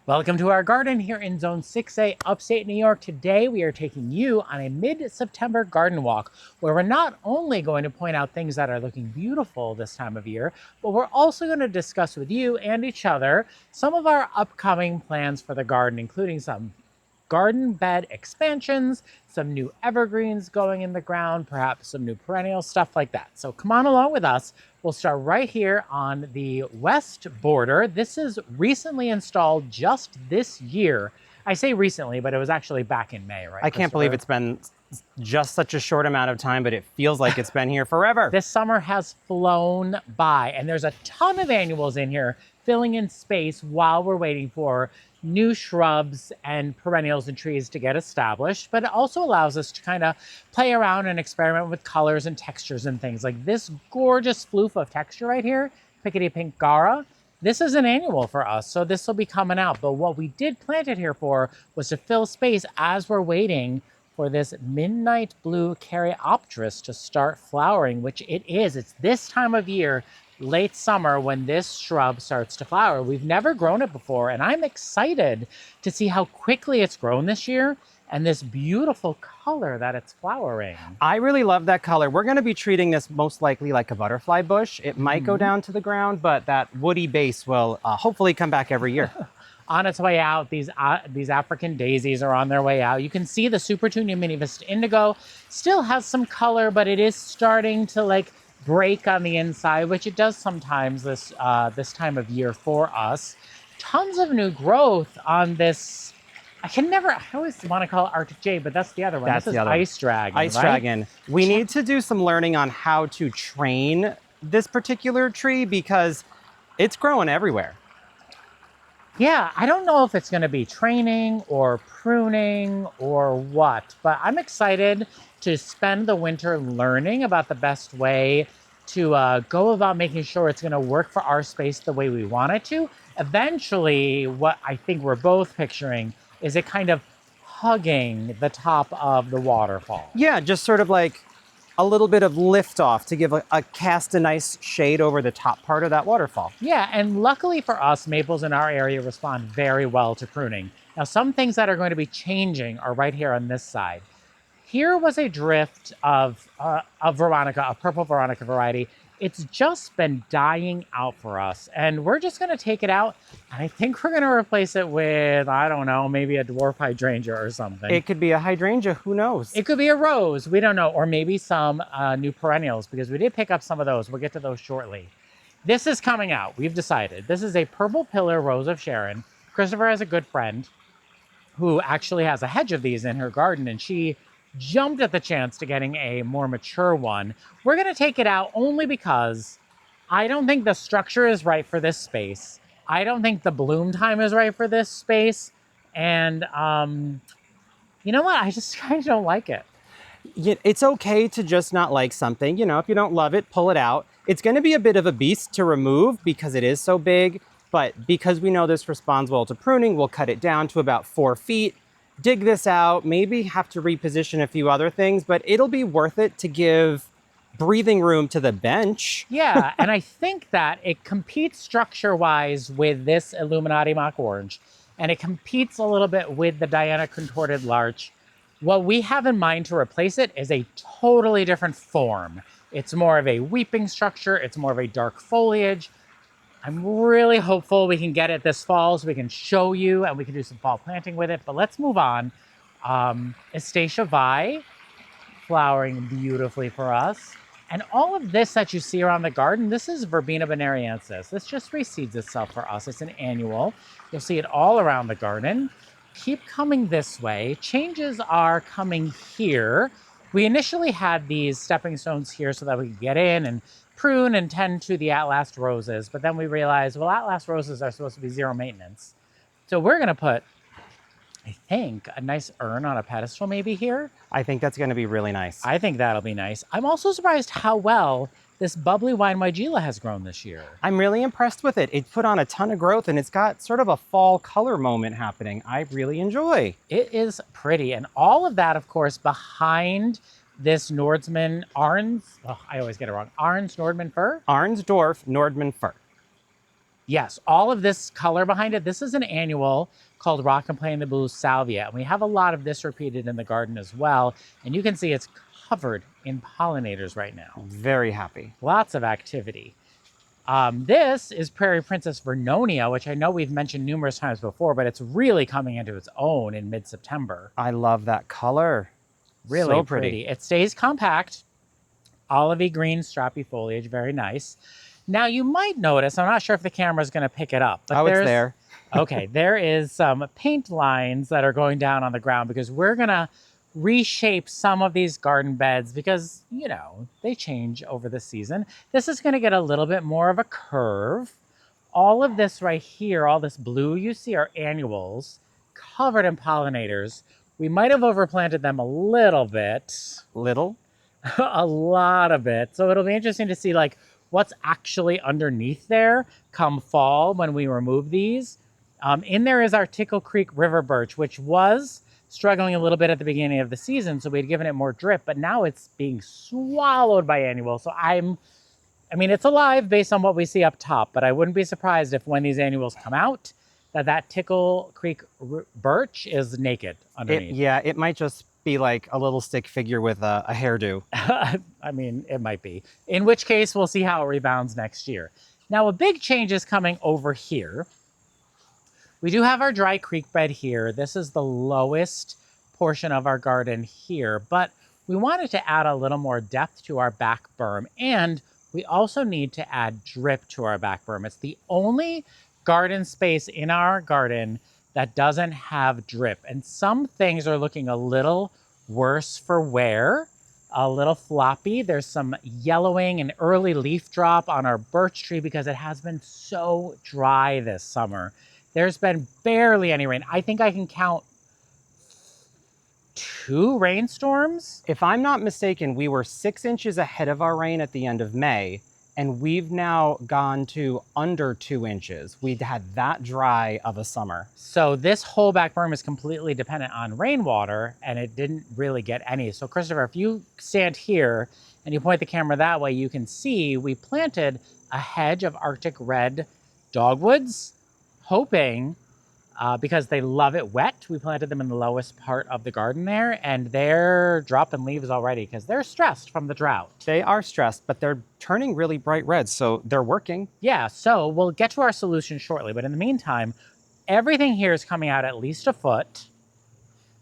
Welcome to our garden here in Zone 6A, upstate New York. Today we are taking you on a mid-September garden walk where we're not only going to point out things that are looking beautiful this time of year, but we're also going to discuss with you and each other some of our upcoming plans for the garden, including some garden bed expansions, some new evergreens going in the ground, perhaps some new perennials, stuff like that. So come on along with us. We'll start right here on the west border. This is recently installed just this year. I say recently, but it was actually back in May, right? I can't believe it's been just such a short amount of time, but it feels like it's been here forever. This summer has flown by, and there's a ton of annuals in here filling in space while we're waiting for new shrubs and perennials and trees to get established. But it also allows us to kind of play around and experiment with colors and textures and things. Like this gorgeous floof of texture right here, Pickety Pink Gara. This is an annual for us, so this will be coming out. But what we did plant it here for was to fill space as we're waiting for this midnight blue caryopteris to start flowering, which it is. It's this time of year, late summer, when this shrub starts to flower. We've never grown it before, and I'm excited to see how quickly it's grown this year and this beautiful color that it's flowering. I really love that color. We're going to be treating this most likely like a butterfly bush. It might go down to the ground, but that woody base will hopefully come back every year. On its way out, these African daisies are on their way out. You can see the Supertunia Mini Vista Indigo still has some color, but it is starting to like break on the inside, which it does sometimes this time of year for us. Tons of new growth on this. I always want to call it Arctic Jade, but that's the other one. That's this is the other Ice Dragon. Ice right? Dragon. We need to do some learning on how to train this particular tree because it's growing everywhere. Yeah, I don't know if it's going to be training or pruning or what, but I'm excited to spend the winter learning about the best way to go about making sure it's going to work for our space the way we want it to. Eventually, what I think we're both picturing is it kind of hugging the top of the waterfall. Yeah, just sort of like a little bit of lift off to give cast a nice shade over the top part of that waterfall. Yeah, and luckily for us, maples in our area respond very well to pruning. Now, some things that are going to be changing are right here on this side. Here was a drift of Veronica, a purple Veronica variety. It's just been dying out for us, and we're just going to take it out, and I think we're going to replace it with, I don't know, maybe a dwarf hydrangea or something. It could be a hydrangea, who knows? It could be a rose, we don't know, or maybe some new perennials, because we did pick up some of those. We'll get to those shortly. This is coming out, we've decided. This is a purple pillar rose of Sharon. Christopher has a good friend who actually has a hedge of these in her garden, and she jumped at the chance to getting a more mature one. We're going to take it out only because I don't think the structure is right for this space. I don't think the bloom time is right for this space. And you know what? I just kind of don't like it. It's okay to just not like something. You know, if you don't love it, pull it out. It's going to be a bit of a beast to remove because it is so big. But because we know this responds well to pruning, we'll cut it down to about 4 feet. Dig this out, maybe have to reposition a few other things, but it'll be worth it to give breathing room to the bench. Yeah, and I think that it competes structure-wise with this Illuminati Mock Orange, and it competes a little bit with the Diana Contorted Larch. What we have in mind to replace it is a totally different form. It's more of a weeping structure, it's more of a dark foliage. I'm really hopeful we can get it this fall so we can show you and we can do some fall planting with it. But let's move on. Estacia Vi, flowering beautifully for us. And all of this that you see around the garden, this is Verbena bonariensis. This just reseeds itself for us. It's an annual. You'll see it all around the garden. Keep coming this way. Changes are coming here. We initially had these stepping stones here so that we could get in and prune and tend to the At-Last roses, but then we realized, well, At-Last roses are supposed to be zero maintenance. So we're gonna put, I think, a nice urn on a pedestal maybe here. I think that's gonna be really nice. I think that'll be nice. I'm also surprised how well this bubbly wine Weigela has grown this year. I'm really impressed with it. It put on a ton of growth and it's got sort of a fall color moment happening. I really enjoy. It is pretty, and all of that, of course, behind this Nordsman I always get it wrong. Arns Nordman fir? Arnsdorf Nordman fir. Yes, all of this color behind it, this is an annual called Rockin Playin the Blues salvia. And we have a lot of this repeated in the garden as well. And you can see it's covered in pollinators right now. Very happy. Lots of activity. This is Prairie Princess vernonia, which I know we've mentioned numerous times before, but it's really coming into its own in mid-September. I love that color. Really So pretty. It stays compact, olivey green, strappy foliage, very nice. Now you might notice, I'm not sure if the camera is going to pick it up, but Oh, it's there. Okay, there is some paint lines that are going down on the ground because we're going to reshape some of these garden beds because, you know, they change over the season. This is going to get a little bit more of a curve. All of this right here, all this blue you see are annuals covered in pollinators. We might have overplanted them a little bit. Little? A lot of it. So it'll be interesting to see like what's actually underneath there come fall when we remove these. In there is our Tickle Creek River Birch, which was struggling a little bit at the beginning of the season. So we had given it more drip, but now it's being swallowed by annuals. So I mean, it's alive based on what we see up top, but I wouldn't be surprised if when these annuals come out, that Tickle Creek Birch is naked underneath. Yeah, it might just be like a little stick figure with a hairdo. I mean, it might be. In which case, we'll see how it rebounds next year. Now, a big change is coming over here. We do have our dry creek bed here. This is the lowest portion of our garden here, but we wanted to add a little more depth to our back berm, and we also need to add drip to our back berm. It's the only garden space in our garden that doesn't have drip, and some things are looking a little worse for wear, a little floppy. There's some yellowing and early leaf drop on our birch tree because it has been so dry this summer. There's been barely any rain. I think I can count 2 rainstorms. If I'm not mistaken, we were 6 inches ahead of our rain at the end of May, and we've now gone to under 2 inches. We'd had that dry of a summer. So this whole back berm is completely dependent on rainwater, and it didn't really get any. So Christopher, if you stand here and you point the camera that way, you can see we planted a hedge of Arctic red dogwoods, hoping, because they love it wet, we planted them in the lowest part of the garden there, and they're dropping leaves already because they're stressed from the drought. They are stressed, but they're turning really bright red, so they're working. Yeah, so we'll get to our solution shortly, but in the meantime, everything here is coming out at least a foot,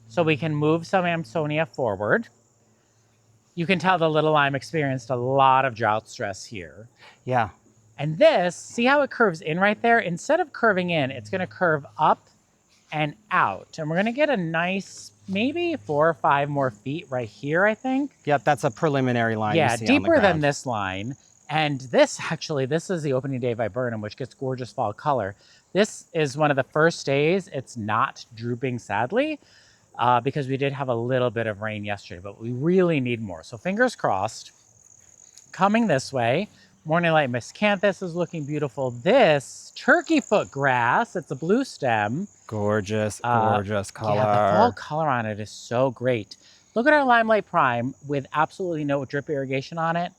so we can move some Amsonia forward. You can tell the little lime experienced a lot of drought stress here. Yeah. And this, see how it curves in right there? Instead of curving in, it's gonna curve up and out. And we're gonna get a nice, maybe 4 or 5 more feet right here, I think. Yep, that's a preliminary line. Yeah, you see on the deeper than ground. this line. And this, actually, this is the opening day viburnum, which gets gorgeous fall color. This is one of the first days it's not drooping, sadly, because we did have a little bit of rain yesterday, but we really need more. So fingers crossed. Coming this way, Morning Light Miscanthus is looking beautiful. This turkey foot grass, it's a blue stem. Gorgeous, gorgeous color. Yeah, the fall color on it is so great. Look at our Limelight Prime with absolutely no drip irrigation on it.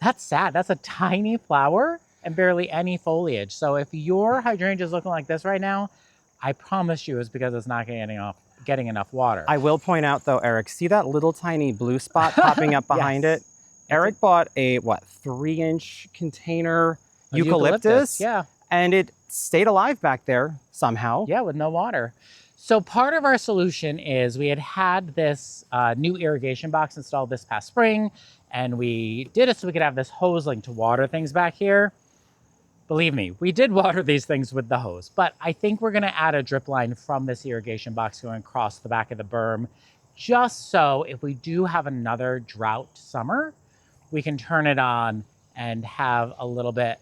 That's sad. That's a tiny flower and barely any foliage. So if your hydrangea is looking like this right now, I promise you it's because it's not getting enough water. I will point out though, Eric, see that little tiny blue spot popping up behind Yes. it? Eric bought a, 3-inch container eucalyptus? Yeah. And it stayed alive back there somehow. Yeah, with no water. So part of our solution is we had this new irrigation box installed this past spring, and we did it so we could have this hose link to water things back here. Believe me, we did water these things with the hose, but I think we're gonna add a drip line from this irrigation box going across the back of the berm, just so if we do have another drought summer, we can turn it on and have a little bit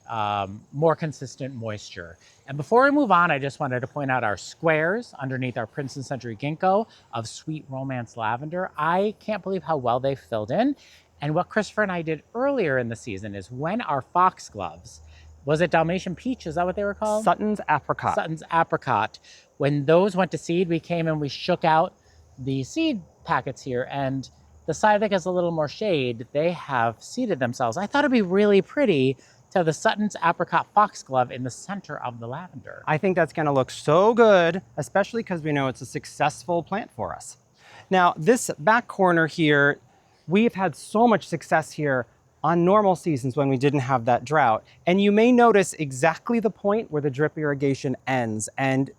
more consistent moisture. And before we move on, I just wanted to point out our squares underneath our Princeton Century Ginkgo of Sweet Romance Lavender. I can't believe how well they filled in. And what Christopher and I did earlier in the season is when our foxgloves, was it Dalmatian Peach? Is that what they were called? Sutton's Apricot. Sutton's Apricot. When those went to seed, we came and we shook out the seed packets here, and the side that gets a little more shade, they have seeded themselves. I thought it'd be really pretty to the Sutton's apricot foxglove in the center of the lavender. I think that's gonna look so good, especially because we know it's a successful plant for us. Now, this back corner here, we've had so much success here on normal seasons when we didn't have that drought. And you may notice exactly the point where the drip irrigation ends, and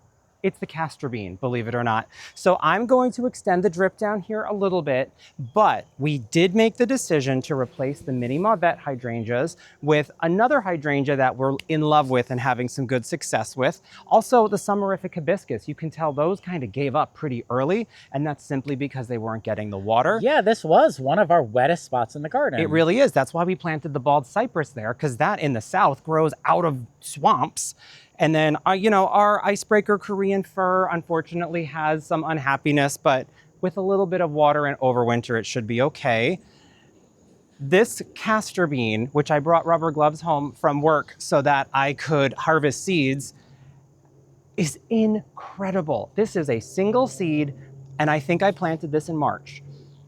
it's the castor bean, believe it or not. So I'm going to extend the drip down here a little bit, but we did make the decision to replace the mini Mauvette hydrangeas with another hydrangea that we're in love with and having some good success with. Also, the summerific hibiscus. You can tell those kind of gave up pretty early, and that's simply because they weren't getting the water. Yeah, this was one of our wettest spots in the garden. It really is. That's why we planted the bald cypress there, because that in the south grows out of swamps. And then, you know, our icebreaker Korean fir unfortunately has some unhappiness, but with a little bit of water and overwinter, it should be okay. This castor bean, which I brought rubber gloves home from work so that I could harvest seeds, is incredible. This is a single seed, and I think I planted this in March.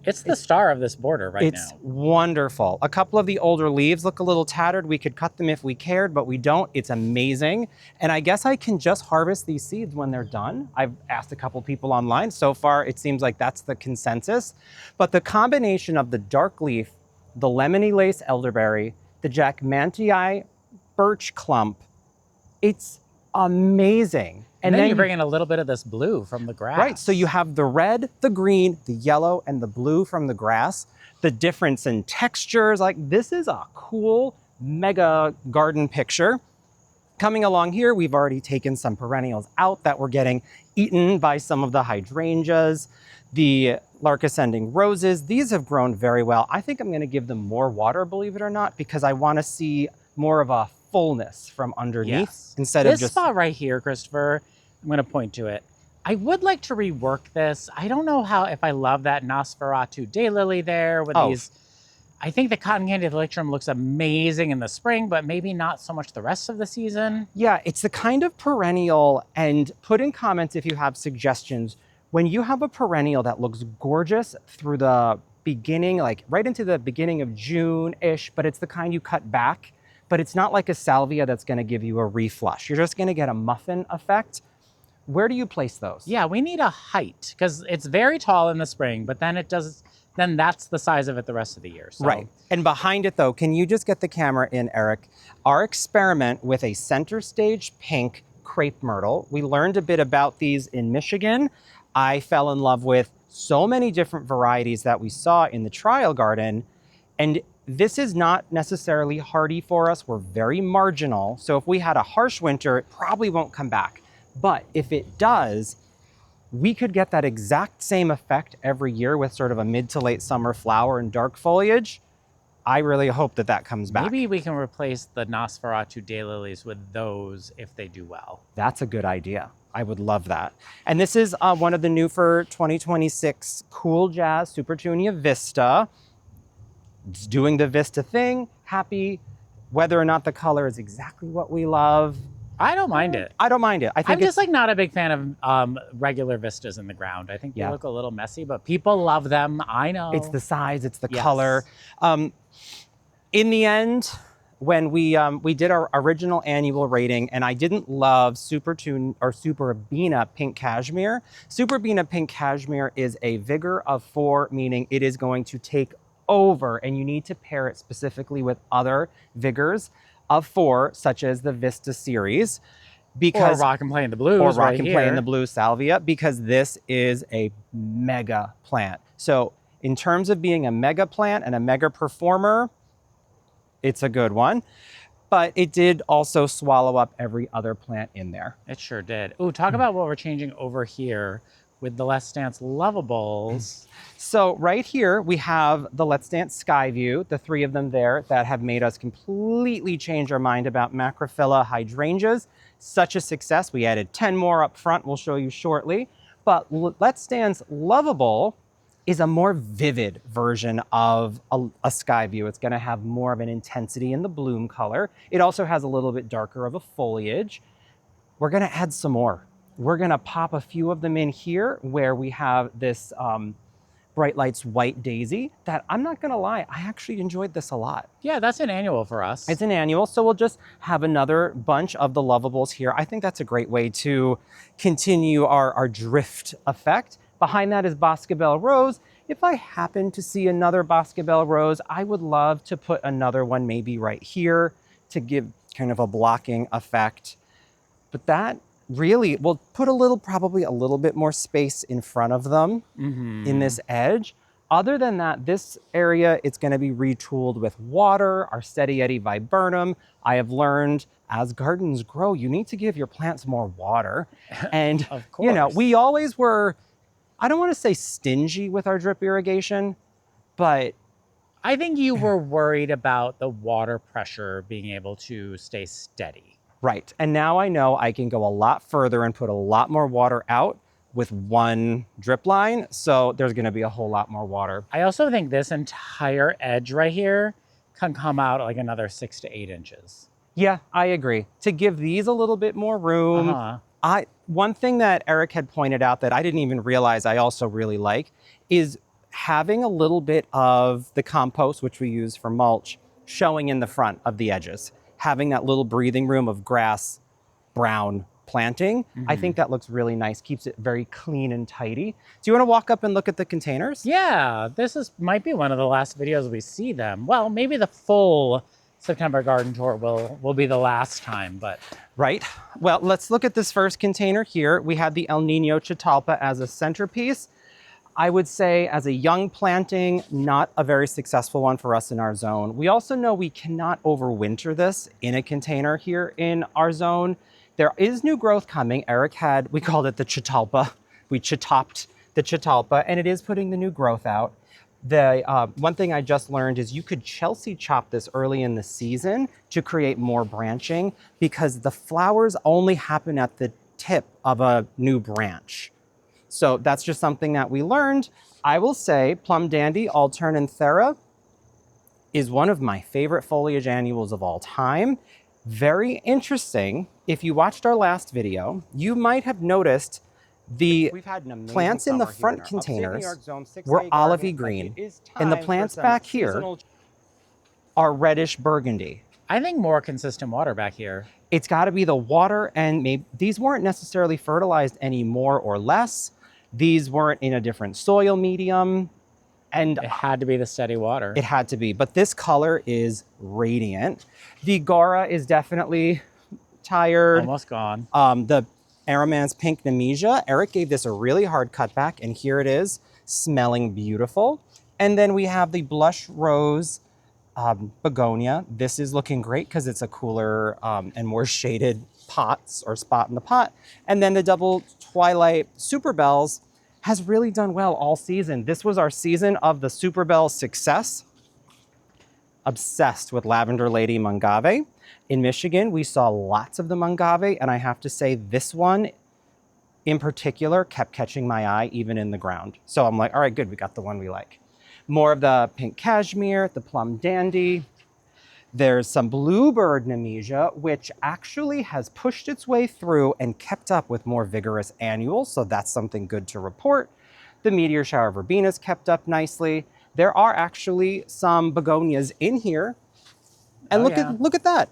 It's the star of this border right now. It's wonderful. A couple of the older leaves look a little tattered. We could cut them if we cared, but we don't. It's amazing. And I guess I can just harvest these seeds when they're done. I've asked a couple people online. So far, it seems like that's the consensus. But the combination of the dark leaf, the lemony lace elderberry, the jackmantii birch clump, it's amazing. And then you bring in a little bit of this blue from the grass. Right, so you have the red, the green, the yellow, and the blue from the grass. The difference in textures, like this is a cool mega garden picture. Coming along here, we've already taken some perennials out that were getting eaten by some of the hydrangeas. The lark ascending roses, these have grown very well. I think I'm gonna give them more water, believe it or not, because I wanna see more of a fullness from underneath instead of just... This spot right here, Christopher, I'm going to point to it. I would like to rework this. I don't know if I love that Nosferatu daylily there with these. I think the cotton candy elytrum looks amazing in the spring, but maybe not so much the rest of the season. Yeah, it's the kind of perennial, and put in comments if you have suggestions. When you have a perennial that looks gorgeous through the beginning, like right into the beginning of June-ish, but it's the kind you cut back, but it's not like a salvia that's going to give you a reflush. You're just going to get a muffin effect. Where do you place those? Yeah, we need a height because it's very tall in the spring, but then then that's the size of it the rest of the year. So. Right. And behind it though, can you just get the camera in, Eric? Our experiment with a center stage pink crepe myrtle. We learned a bit about these in Michigan. I fell in love with so many different varieties that we saw in the trial garden. And this is not necessarily hardy for us. We're very marginal. So if we had a harsh winter, it probably won't come back. But if it does, we could get that exact same effect every year with sort of a mid to late summer flower and dark foliage. I really hope that comes back. Maybe we can replace the Nosferatu daylilies with those if they do well. That's a good idea. I would love that. And this is one of the new for 2026 Cool Jazz Supertunia Vista. It's doing the Vista thing. Happy. Whether or not the color is exactly what we love, I don't mind it. I don't mind it. I think I'm just like not a big fan of regular vistas in the ground. I think they look a little messy, but people love them. I know. It's the size, it's the color. In the end, when we did our original annual rating, and I didn't love Superbena Pink Cashmere. Superbena Pink Cashmere is a vigor of 4, meaning it is going to take over, and you need to pair it specifically with other vigors of 4, such as the Vista series, because or Rockin Playin the Blues, or Rockin Playin the Blues salvia, because this is a mega plant. So in terms of being a mega plant and a mega performer, it's a good one. But it did also swallow up every other plant in there. It sure did. Ooh, talk about what we're changing over here with the Let's Dance Lovables. So right here, we have the Let's Dance Skyview, the 3 of them there that have made us completely change our mind about macrophylla hydrangeas. Such a success. We added 10 more up front, we'll show you shortly. But Let's Dance Lovable is a more vivid version of a Skyview. It's gonna have more of an intensity in the bloom color. It also has a little bit darker of a foliage. We're gonna add some more. We're gonna pop a few of them in here where we have this Bright Lights White Daisy that I'm not gonna lie, I actually enjoyed this a lot. Yeah, that's an annual for us. It's an annual, so we'll just have another bunch of the lovables here. I think that's a great way to continue our drift effect. Behind that is Boscabelle Rose. If I happen to see another Boscabelle Rose, I would love to put another one maybe right here to give kind of a blocking effect. But that really will put probably a little bit more space in front of them in this edge. Other than that, this area, it's gonna be retooled with water, our Steady Eddy viburnum. I have learned as gardens grow, you need to give your plants more water. And Of course. you know, we always were, I don't wanna say stingy with our drip irrigation, but I think you were worried about the water pressure being able to stay steady. right. And now I know I can go a lot further and put a lot more water out with one drip line. So there's gonna be a whole lot more water. I also think this entire edge right here can come out like another 6 to 8 inches. Yeah, I agree. To give these a little bit more room. One thing that Eric had pointed out that I didn't even realize I also really like is having a little bit of the compost, which we use for mulch, showing in the front of the edges. Having that little breathing room of grass, brown planting. I think that looks really nice, keeps it very clean and tidy. Do you want to walk up and look at the containers? Yeah, might be one of the last videos we see them. Well, maybe the full September garden tour will be the last time, but. Right. Well, let's look at this first container here. We had the El Nino Chitalpa as a centerpiece. I would say as a young planting, not a very successful one for us in our zone. We also know we cannot overwinter this in a container here in our zone. There is new growth coming. Eric we called it the Chitalpa. We chitopped the Chitalpa, and it is putting the new growth out. The one thing I just learned is you could Chelsea chop this early in the season to create more branching because the flowers only happen at the tip of a new branch. So that's just something that we learned. I will say Plum Dandy alternanthera is one of my favorite foliage annuals of all time. Very interesting. If you watched our last video, you might have noticed the plants in the front containers were olivey green, and the plants back here are reddish burgundy. I think more consistent water back here. It's got to be the water, and maybe these weren't necessarily fertilized any more or less. These weren't in a different soil medium. And it had to be the steady water. It had to be, but this color is radiant. The Gora is definitely tired. Almost gone. The Aramans Pink Nemesia, Eric gave this a really hard cutback, and here it is, smelling beautiful. And then we have the Blush Rose Begonia. This is looking great because it's a cooler and more shaded pots or spot in the pot. And then the Double Twilight Super Bells has really done well all season. This was our season of the Super Bell success. Obsessed with Lavender Lady Mungave. In Michigan, we saw lots of the Mungave, and I have to say this one in particular kept catching my eye even in the ground. So I'm like, all right, good, we got the one we like. More of the Pink Cashmere, the Plum Dandy. There's some Bluebird Nemesia, which actually has pushed its way through and kept up with more vigorous annuals, so that's something good to report. The Meteor Shower Verbenas kept up nicely. There are actually some begonias in here. And look at that.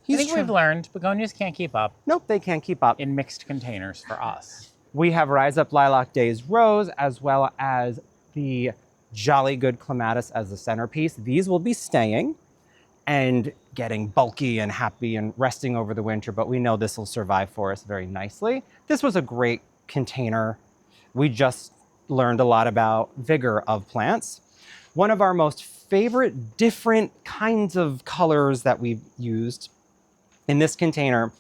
I think we've learned begonias can't keep up. Nope, they can't keep up. In mixed containers for us. We have Rise Up Lilac Days Rose, as well as the Jolly Good Clematis as the centerpiece. These will be staying and getting bulky and happy and resting over the winter, but we know this will survive for us very nicely. This was a great container. We just learned a lot about vigor of plants. One of our most favorite different kinds of colors that we've used in this container,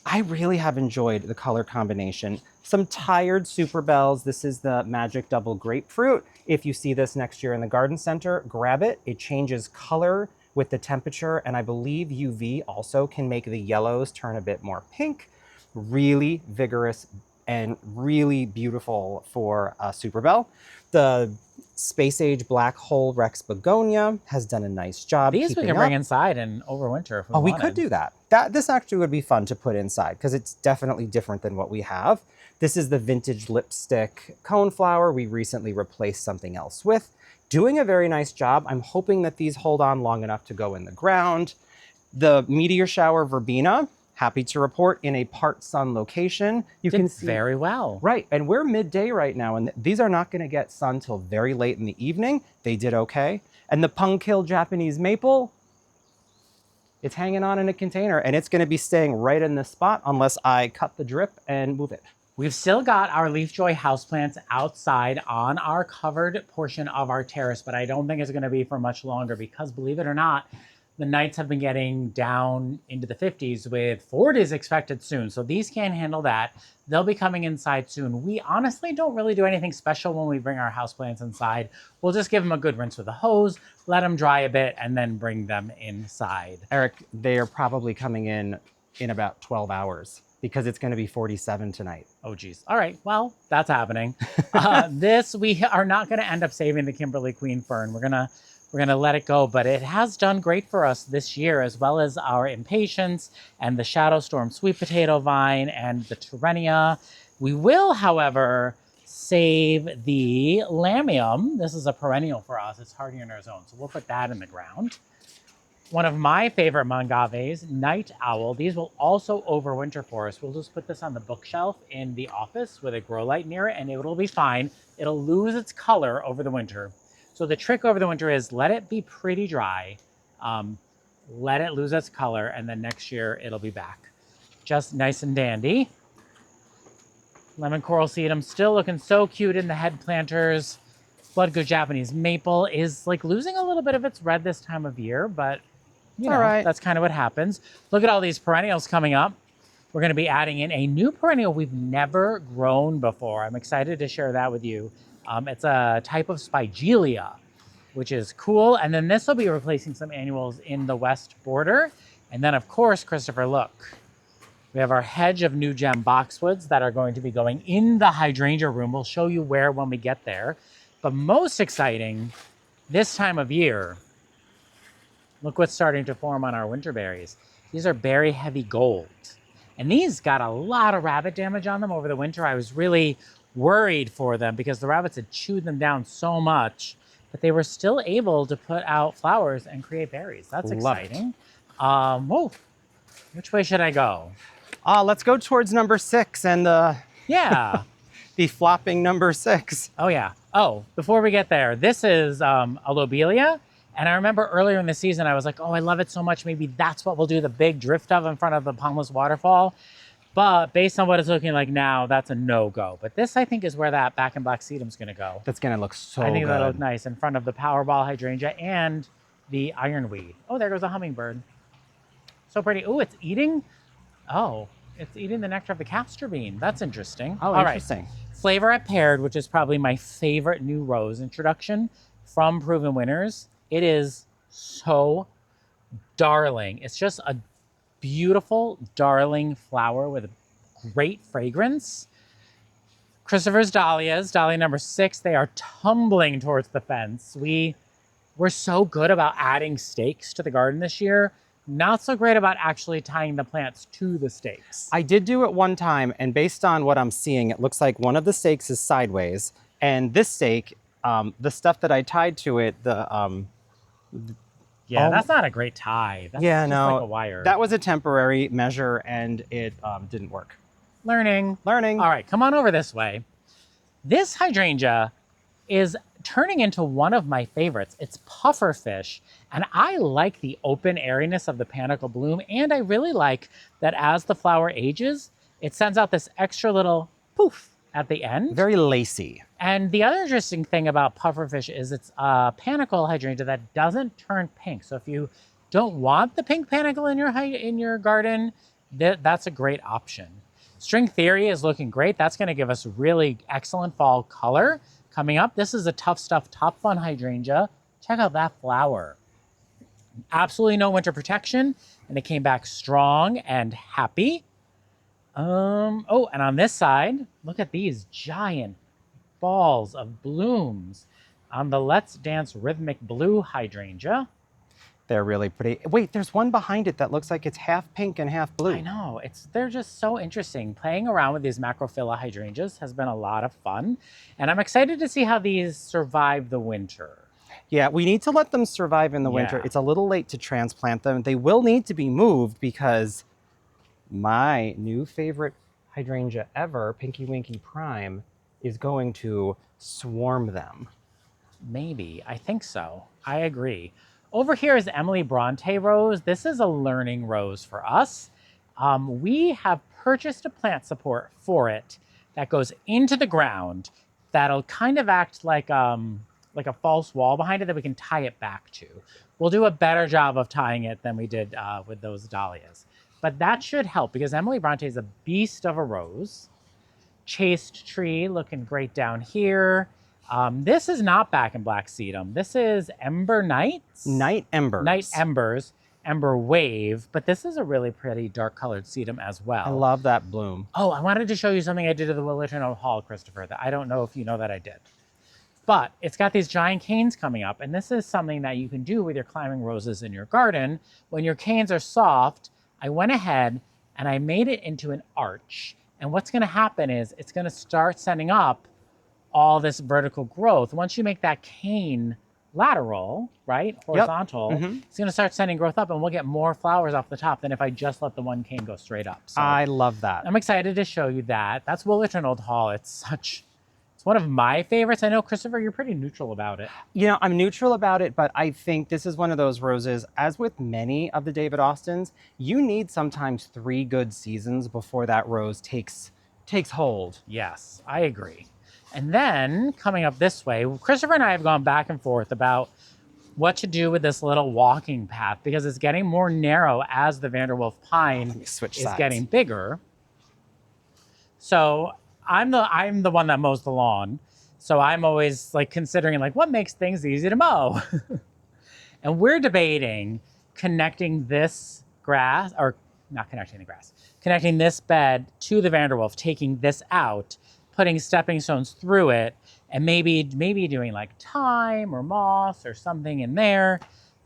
I really have enjoyed the color combination. Some tired Super Bells. This is the Magic Double Grapefruit. If you see this next year in the garden center, grab it. It changes color with the temperature, and I believe UV also can make the yellows turn a bit more pink. Really vigorous and really beautiful for a Super Bell. The Space Age Black Hole Rex Begonia has done a nice job. These we can bring inside and overwinter if we we wanted. could do that. This actually would be fun to put inside because it's definitely different than what we have. This is the vintage lipstick coneflower we recently replaced something else with. Doing a very nice job. I'm hoping that these hold on long enough to go in the ground. The meteor shower verbena, happy to report, in a part sun location. You can see very well. Right, and we're midday right now, and these are not going to get sun till very late in the evening. They did okay. And the Punkkill Japanese maple, it's hanging on in a container, and it's going to be staying right in this spot unless I cut the drip and move it. We've still got our Leaf Joy houseplants outside on our covered portion of our terrace, but I don't think it's going to be for much longer because, believe it or not, the nights have been getting down into the 50s with 40s expected soon. So these can't handle that. They'll be coming inside soon. We honestly don't really do anything special when we bring our houseplants inside. We'll just give them a good rinse with a hose, let them dry a bit, and then bring them inside. Eric, they are probably coming in about 12 hours. Because it's going to be 47 tonight. Oh, geez. All right. Well, that's happening. We are not going to end up saving the Kimberly Queen Fern. We're gonna let it go, but it has done great for us this year, as well as our impatiens and the Shadow Storm sweet potato vine and the Terenia. We will, however, save the Lamium. This is a perennial for us. It's hardy in our zone, so we'll put that in the ground. One of my favorite Mongaves, Night Owl. These will also overwinter for us. We'll just put this on the bookshelf in the office with a grow light near it, and it'll be fine. It'll lose its color over the winter. So the trick over the winter is let it be pretty dry, let it lose its color, and then next year it'll be back. Just nice and dandy. Lemon coral sedum still looking so cute in the head planters. Bloodgood Japanese maple is like losing a little bit of its red this time of year, but you know, that's kind of what happens. Look at all these perennials coming up. We're going to be adding in a new perennial we've never grown before. I'm excited to share that with you. It's a type of spigelia, which is cool. And then this will be replacing some annuals in the west border. And then, of course, Christopher, look, we have our hedge of new gem boxwoods that are going to be going in the hydrangea room. We'll show you where when we get there. But most exciting, this time of year, look what's starting to form on our winter berries. These are berry heavy gold. And these got a lot of rabbit damage on them over the winter. I was really worried for them because the rabbits had chewed them down so much, but they were still able to put out flowers and create berries. That's exciting. Whoa, which way should I go? Let's go towards number 6 and yeah, the flopping number 6. Oh yeah. Oh, before we get there, this is a lobelia. And I remember earlier in the season, I was like, oh, I love it so much. Maybe that's what we'll do the big drift of in front of the Palmless Waterfall. But based on what it's looking like now, that's a no-go. But this, I think, is where that back and black sedum's going to go. That's going to look so good. I think that'll look nice in front of the Powerball hydrangea and the ironweed. Oh, there goes a hummingbird. So pretty. Oh, it's eating. Oh, it's eating the nectar of the castor bean. That's interesting. Oh, interesting. Right. Flavor at Paired, which is probably my favorite new rose introduction from Proven Winners. It is so darling. It's just a beautiful, darling flower with a great fragrance. Christopher's dahlias, dahlia number 6, they are tumbling towards the fence. We're so good about adding stakes to the garden this year. Not so great about actually tying the plants to the stakes. I did do it one time, and based on what I'm seeing, it looks like one of the stakes is sideways, and this stake, the stuff that I tied to it, yeah, that's not a great tie. That's just like a wire. That was a temporary measure, and it didn't work. Learning. All right, come on over this way. This hydrangea is turning into one of my favorites. It's pufferfish, and I like the open airiness of the panicle bloom, and I really like that as the flower ages, it sends out this extra little poof at the end. Very lacy. And the other interesting thing about pufferfish is it's a panicle hydrangea that doesn't turn pink. So if you don't want the pink panicle in your garden, that's a great option. String Theory is looking great. That's going to give us really excellent fall color. Coming up, this is a Tough Stuff Top Fun hydrangea. Check out that flower. Absolutely no winter protection, and it came back strong and happy. Oh, and on this side, look at these giant balls of blooms on the Let's Dance Rhythmic Blue hydrangea. They're really pretty. Wait, there's one behind it that looks like it's half pink and half blue. I know, they're just so interesting. Playing around with these macrophylla hydrangeas has been a lot of fun, and I'm excited to see how these survive the winter. Yeah, we need to let them survive in the winter. Yeah. It's a little late to transplant them. They will need to be moved because my new favorite hydrangea ever, Winky Prime, is going to swarm them. Maybe, I think so. I agree. Over here is Emily Bronte rose. This is a learning rose for us. We have purchased a plant support for it that goes into the ground that'll kind of act like a false wall behind it that we can tie it back to. We'll do a better job of tying it than we did with those dahlias. But that should help because Emily Bronte is a beast of a rose. Chaste tree looking great down here. This is not back in black sedum. This is Ember Nights. Night Embers. Night Embers. Ember Wave. But this is a really pretty dark colored sedum as well. I love that bloom. Oh, I wanted to show you something I did at the Willerton Hall, Christopher, that I don't know if you know that I did. But it's got these giant canes coming up. And this is something that you can do with your climbing roses in your garden. When your canes are soft, I went ahead and I made it into an arch. And what's going to happen is it's going to start sending up all this vertical growth. Once you make that cane lateral, right, horizontal, it's going to start sending growth up and we'll get more flowers off the top than if I just let the one cane go straight up. So I love that. I'm excited to show you that. That's Willerton Old Hall. It's one of my favorites. I know, Christopher, you're pretty neutral about it. You know, I'm neutral about it, but I think this is one of those roses, as with many of the David Austins, you need sometimes 3 good seasons before that rose takes hold. Yes, I agree. And then coming up this way, Christopher and I have gone back and forth about what to do with this little walking path because it's getting more narrow as the Vanderwolf pine is getting bigger. So I'm the one that mows the lawn. So I'm always like considering like what makes things easy to mow. And we're debating connecting this grass, or not connecting the grass, connecting this bed to the Vanderwolf, taking this out, putting stepping stones through it, and maybe doing like thyme or moss or something in there,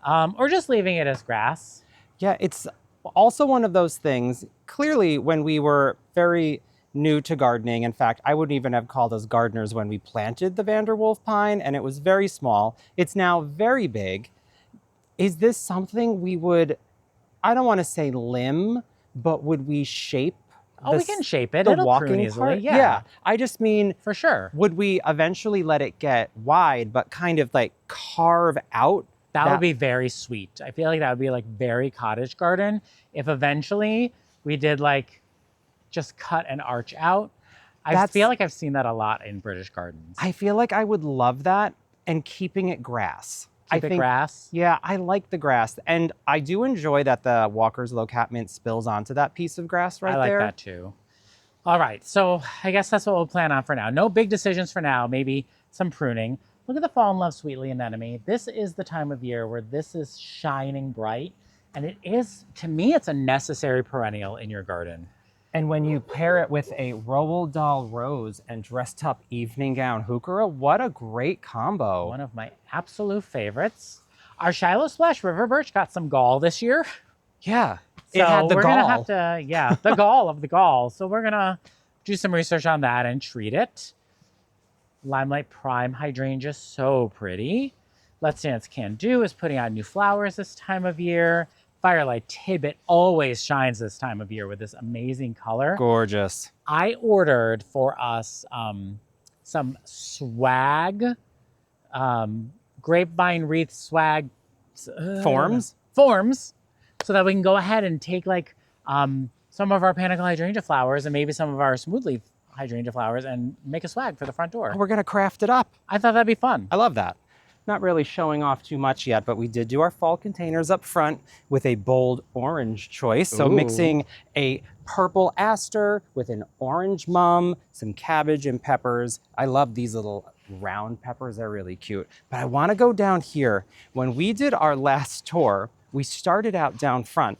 or just leaving it as grass. Yeah, it's also one of those things, clearly when we were very new to gardening, in fact, I wouldn't even have called us gardeners when we planted the Vanderwolf pine, and it was very small. It's now very big. Is this something we would, I don't want to say limb, but would we shape? Oh, we can shape it. The It'll walking prune easily. part? Yeah, I just mean, for sure. Would we eventually let it get wide, but kind of like carve out? That would be very sweet. I feel like that would be like very cottage garden. If eventually we did like just cut an arch out. I feel like I've seen that a lot in British gardens. I feel like I would love that, and keeping it grass. Keep it grass? Yeah, I like the grass. And I do enjoy that the Walker's Low Cap Mint spills onto that piece of grass right there. I like that too. All right, so I guess that's what we'll plan on for now. No big decisions for now, maybe some pruning. Look at the Fall in Love Sweetly Anemone. This is the time of year where this is shining bright. And it is, to me, it's a necessary perennial in your garden. And when you pair it with a Roald Dahl rose and dressed up evening gown heuchera, what a great combo. One of my absolute favorites. Our Shiloh Splash River Birch got some gall this year. Yeah, so it had the we're gall. Gonna have to, the gall of the gall. So we're gonna do some research on that and treat it. Limelight Prime Hydrangea, so pretty. Let's Dance Can Do is putting out new flowers this time of year. Firelight Tibbet always shines this time of year with this amazing color. Gorgeous. I ordered for us some swag, grapevine wreath swag Forms, so that we can go ahead and take like some of our panicle hydrangea flowers and maybe some of our smoothleaf hydrangea flowers and make a swag for the front door. We're gonna craft it up. I thought that'd be fun. I love that. Not really showing off too much yet, but we did do our fall containers up front with a bold orange choice. So mixing a purple aster with an orange mum, some cabbage and peppers. I love these little round peppers, they're really cute. But I wanna go down here. When we did our last tour, we started out down front,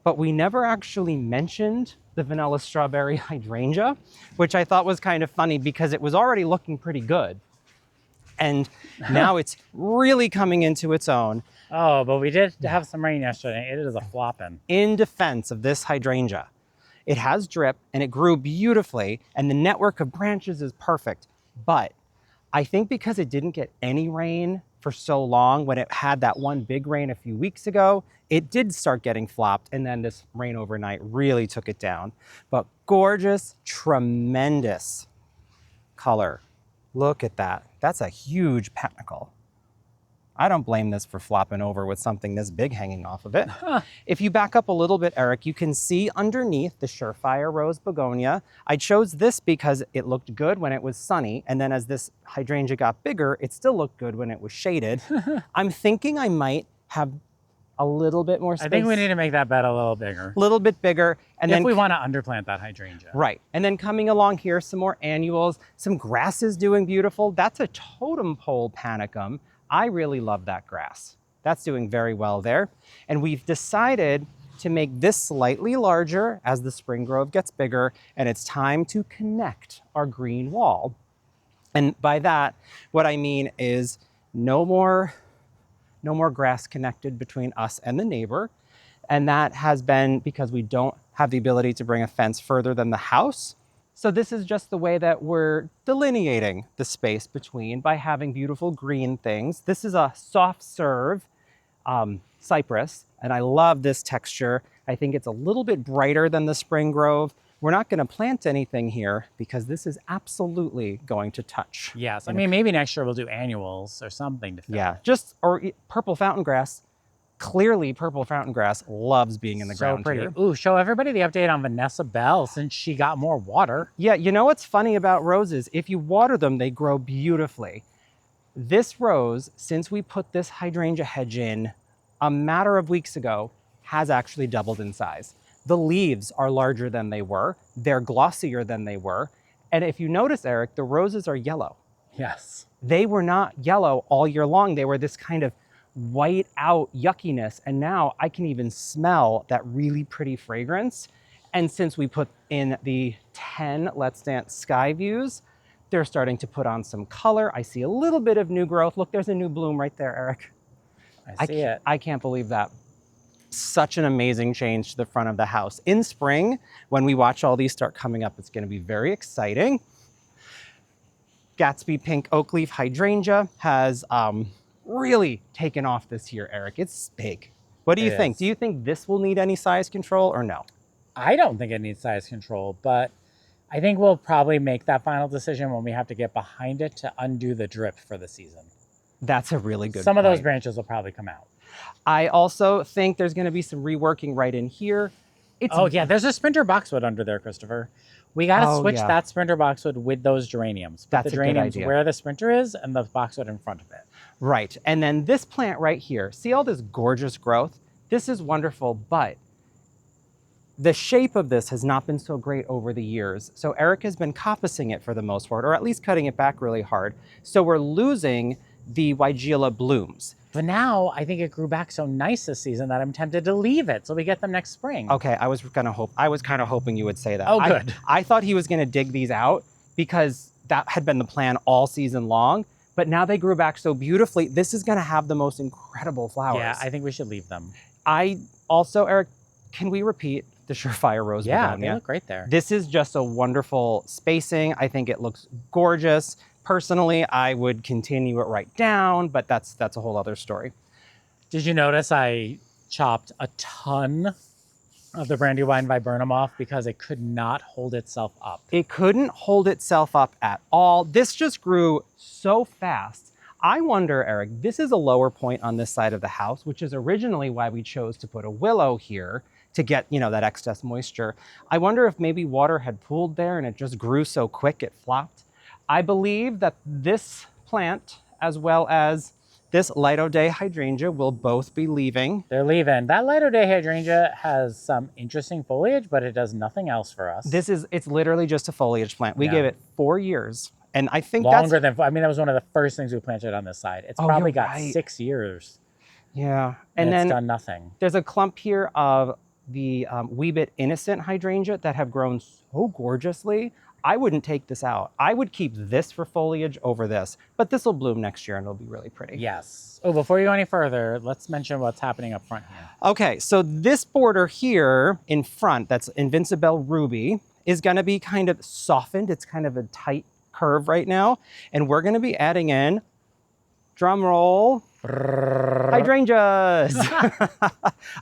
but we never actually mentioned the vanilla strawberry hydrangea, which I thought was kind of funny because it was already looking pretty good. And now it's really coming into its own. Oh, but we did have some rain yesterday. It is a flopping. In defense of this hydrangea, it has drip and it grew beautifully and the network of branches is perfect. But I think because it didn't get any rain for so long, when it had that one big rain a few weeks ago, it did start getting flopped, and then this rain overnight really took it down. But gorgeous, tremendous color. Look at that. That's a huge panicle. I don't blame this for flopping over with something this big hanging off of it. If you back up a little bit, Eric, you can see underneath the Surefire Rose Begonia. I chose this because it looked good when it was sunny, and then as this hydrangea got bigger, it still looked good when it was shaded. I'm thinking I might have a little bit more space. I think we need to make that bed a little bigger. A little bit bigger. And if then we want to underplant that hydrangea. Right. And then coming along here, some more annuals, some grasses doing beautiful. That's a totem pole panicum. I really love that grass. That's doing very well there. And we've decided to make this slightly larger as the spring grove gets bigger, and it's time to connect our green wall. And by that, what I mean is no more grass connected between us and the neighbor. And that has been because we don't have the ability to bring a fence further than the house. So this is just the way that we're delineating the space between by having beautiful green things. This is a soft serve cypress, and I love this texture. I think it's a little bit brighter than the spring grove. We're not going to plant anything here because this is absolutely going to touch. Yes, I mean, maybe next year we'll do annuals or something to fill. Yeah, or purple fountain grass. Clearly, purple fountain grass loves being in the ground. So pretty. Here. Ooh, show everybody the update on Vanessa Bell since she got more water. Yeah, you know what's funny about roses? If you water them, they grow beautifully. This rose, since we put this hydrangea hedge in a matter of weeks ago, has actually doubled in size. The leaves are larger than they were. They're glossier than they were. And if you notice, Eric, the roses are yellow. Yes. They were not yellow all year long. They were this kind of white out yuckiness, and now I can even smell that really pretty fragrance. And since we put in the 10 Let's Dance sky views, they're starting to put on some color. I see a little bit of new growth. Look, there's a new bloom right there, Eric. I see it. I can't believe that. Such an amazing change to the front of the house. In spring, when we watch all these start coming up, it's going to be very exciting. Gatsby Pink Oak Leaf Hydrangea has really taken off this year, Eric. It's big. What do you think? Do you think this will need any size control or no? I don't think it needs size control, but I think we'll probably make that final decision when we have to get behind it to undo the drip for the season. That's a really good Some point. of those branches will probably come out. I also think there's going to be some reworking right in here. Oh yeah, there's a sprinter boxwood under there, Christopher. We got to switch that sprinter boxwood with those geraniums. That's the geraniums where the sprinter is and the boxwood in front of it. Right. And then this plant right here, see all this gorgeous growth? This is wonderful, but the shape of this has not been so great over the years. So Eric has been coppicing it for the most part, or at least cutting it back really hard. So we're losing the Weigela blooms. But now I think it grew back so nice this season that I'm tempted to leave it so we get them next spring. Okay, I was kind of hoping you would say that. Oh, good. I thought he was going to dig these out because that had been the plan all season long. But now they grew back so beautifully. This is going to have the most incredible flowers. Yeah, I think we should leave them. I also, Eric, can we repeat the Surefire Rose Yeah, Begonia? they look great there. This is just a wonderful spacing. I think it looks gorgeous. Personally, I would continue it right down, but that's a whole other story. Did you notice I chopped a ton of the Brandywine viburnum off because it could not hold itself up? It couldn't hold itself up at all. This just grew so fast. I wonder, Eric, this is a lower point on this side of the house, which is originally why we chose to put a willow here to get, that excess moisture. I wonder if maybe water had pooled there and it just grew so quick it flopped. I believe that this plant, as well as this Light o' Day hydrangea, will both be leaving. They're leaving. That Light o' Day hydrangea has some interesting foliage, but it does nothing else for us. It's literally just a foliage plant. We gave it 4 years. And I think that was one of the first things we planted on this side. It's probably got 6 years. Yeah. And it's done nothing. There's a clump here of the Wee Bit Innocent hydrangea that have grown so gorgeously. I I wouldn't take this out. I would keep this for foliage over this, but this will bloom next year and it'll be really pretty. Yes. Oh, before you go any further, let's mention what's happening up front here. Okay, so this border here in front, that's Invincibelle Ruby, is gonna be kind of softened. It's kind of a tight curve right now. And we're gonna be adding in, drum roll, hydrangeas.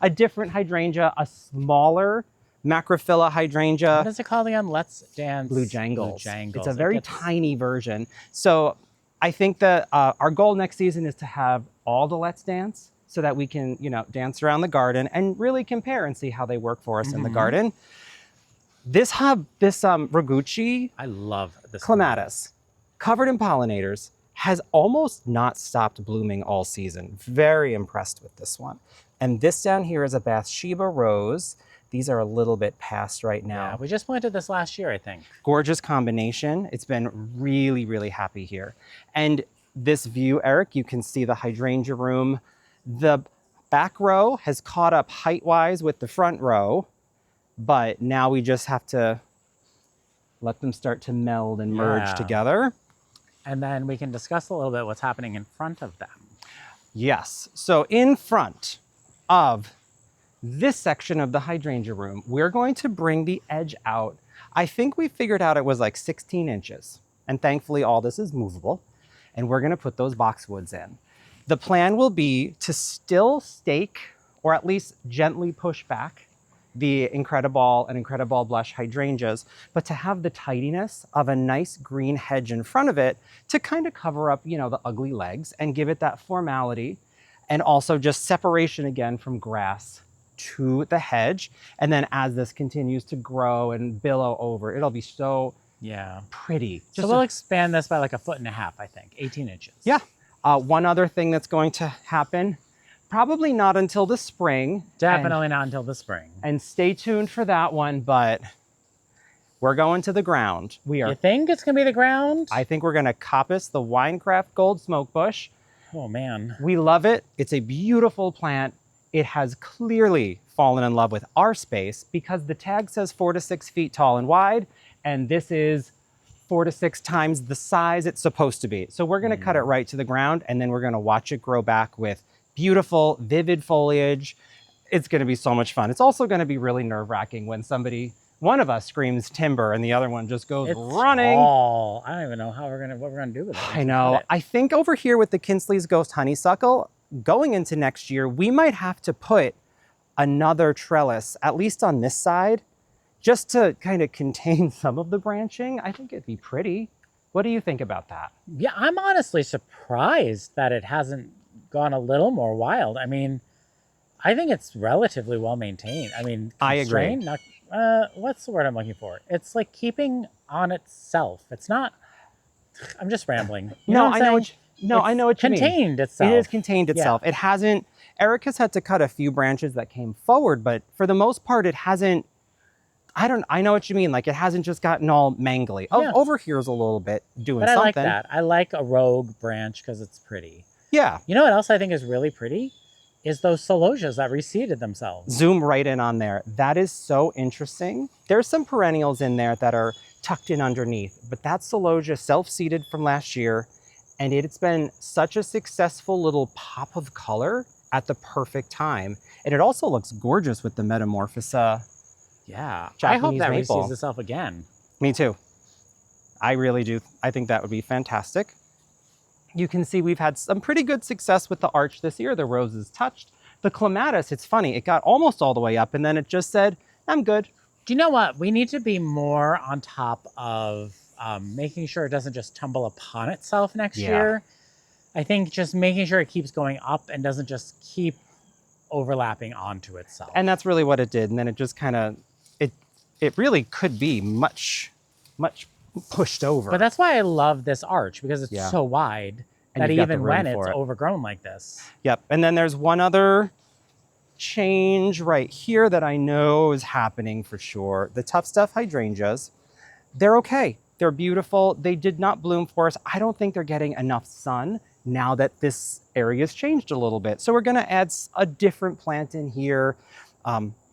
A different hydrangea, a smaller macrophylla hydrangea. What is it called again? Let's Dance Blue Jangles. Blue Jangles. It's a very tiny version. So I think that our goal next season is to have all the Let's Dance so that we can, you know, dance around the garden and really compare and see how they work for us in the garden. This Raguchi, I love this clematis, covered in pollinators, has almost not stopped blooming all season. Very impressed with this one. And this down here is a Bathsheba rose. These are a little bit past right now. Yeah, we just planted this last year, I think. Gorgeous combination. It's been really, really happy here. And this view, Eric, you can see the hydrangea room. The back row has caught up height-wise with the front row, but now we just have to let them start to meld and merge together. And then we can discuss a little bit what's happening in front of them. Yes, so in front of this section of the hydrangea room, we're going to bring the edge out. I think we figured out it was like 16 inches. And thankfully all this is movable. And we're gonna put those boxwoods in. The plan will be to still stake, or at least gently push back, the Incredible and Incredible Blush hydrangeas, but to have the tidiness of a nice green hedge in front of it to kind of cover up, you know, the ugly legs and give it that formality, and also just separation again from grass to the hedge. And then as this continues to grow and billow over, it'll be so pretty. So we'll expand this by like 1.5 feet, I think, 18 inches. Yeah. One other thing that's going to happen, probably not until the spring. Definitely not until the spring. And stay tuned for that one, but we're going to the ground. We are. You think it's gonna be the ground? I think we're gonna coppice the Winecraft Gold Smoke Bush. Oh man. We love it. It's a beautiful plant. It has clearly fallen in love with our space because the tag says 4 to 6 feet tall and wide, and this is 4 to 6 times the size it's supposed to be. So we're gonna cut it right to the ground, and then we're gonna watch it grow back with beautiful, vivid foliage. It's gonna be so much fun. It's also gonna be really nerve-wracking when one of us screams timber and the other one just goes running. Tall. I don't even know what we're gonna do with it. I know. I think over here with the Kinsley's Ghost Honeysuckle, going into next year, we might have to put another trellis, at least on this side, just to kind of contain some of the branching. I think it'd be pretty. What do you think about that? Yeah, I'm honestly surprised that it hasn't gone a little more wild. I mean, I think it's relatively well maintained. I mean, I agree. Not, what's the word I'm looking for? It's like keeping on itself. It's not, I'm just rambling. You know what I'm saying? I know what you mean. Contained itself. It is contained itself. It hasn't, Eric has had to cut a few branches that came forward, but for the most part, it hasn't, I know what you mean. Like it hasn't just gotten all mangly. Oh, over here's a little bit doing something. I like that. I like a rogue branch because it's pretty. Yeah. You know what else I think is really pretty? Is those celosias that reseeded themselves. Zoom right in on there. That is so interesting. There's some perennials in there that are tucked in underneath, but that celosia self-seeded from last year, and it's been such a successful little pop of color at the perfect time. And it also looks gorgeous with the Metamorphosa. Yeah, Japanese I hope that maple. reseeds itself again. Me too. I really do. I think that would be fantastic. You can see we've had some pretty good success with the arch this year. The roses touched. The clematis, it's funny, it got almost all the way up and then it just said, I'm good. Do you know what? We need to be more on top of making sure it doesn't just tumble upon itself next year. I think just making sure it keeps going up and doesn't just keep overlapping onto itself. And that's really what it did. And then it just kind of, it really could be much pushed over. But that's why I love this arch, because it's so wide and that even when it's overgrown like this. Yep. And then there's one other change right here that I know is happening for sure. The Tough Stuff hydrangeas, they're okay. They're beautiful. They did not bloom for us. I don't think they're getting enough sun now that this area's changed a little bit. So we're gonna add a different plant in here.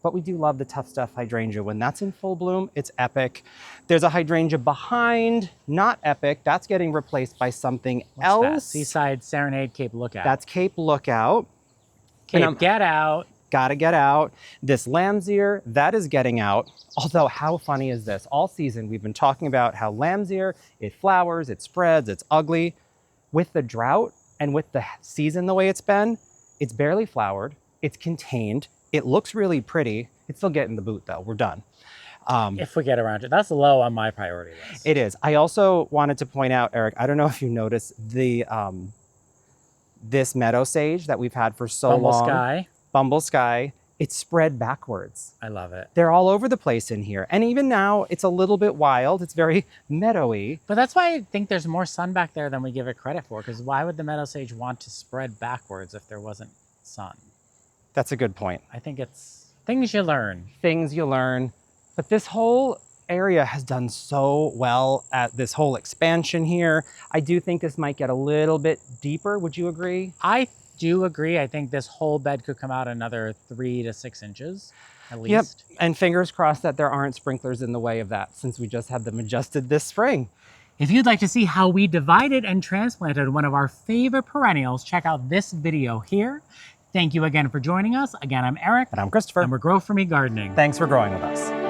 but we do love the tough stuff hydrangea. When that's in full bloom, it's epic. There's a hydrangea behind, not epic. That's getting replaced by something else. That? Seaside Serenade, Cape Lookout. That's Cape Lookout. Cape Get Out. Gotta get out. This lamb's ear, that is getting out. Although, how funny is this? All season, we've been talking about how lamb's ear, it flowers, it spreads, it's ugly. With the drought and with the season the way it's been, it's barely flowered, it's contained, it looks really pretty. It's still getting the boot though, we're done. If we get around to it. That's low on my priority list. It is. I also wanted to point out, Eric, I don't know if you noticed the this meadow sage that we've had for so long. Bumble Sky, it's spread backwards. I love it. They're all over the place in here. And even now, it's a little bit wild. It's very meadowy. But that's why I think there's more sun back there than we give it credit for, because why would the meadow sage want to spread backwards if there wasn't sun? That's a good point. I think it's things you learn. Things you learn. But this whole area has done so well at this whole expansion here. I do think this might get a little bit deeper. Would you agree? I do agree. I think this whole bed could come out another 3 to 6 inches at least. Yep. And fingers crossed that there aren't sprinklers in the way of that, since we just had them adjusted this spring. If you'd like to see how we divided and transplanted one of our favorite perennials, check out this video here. Thank you again for joining us. Again, I'm Eric. And I'm Christopher. And we're Grow For Me Gardening. Thanks for growing with us.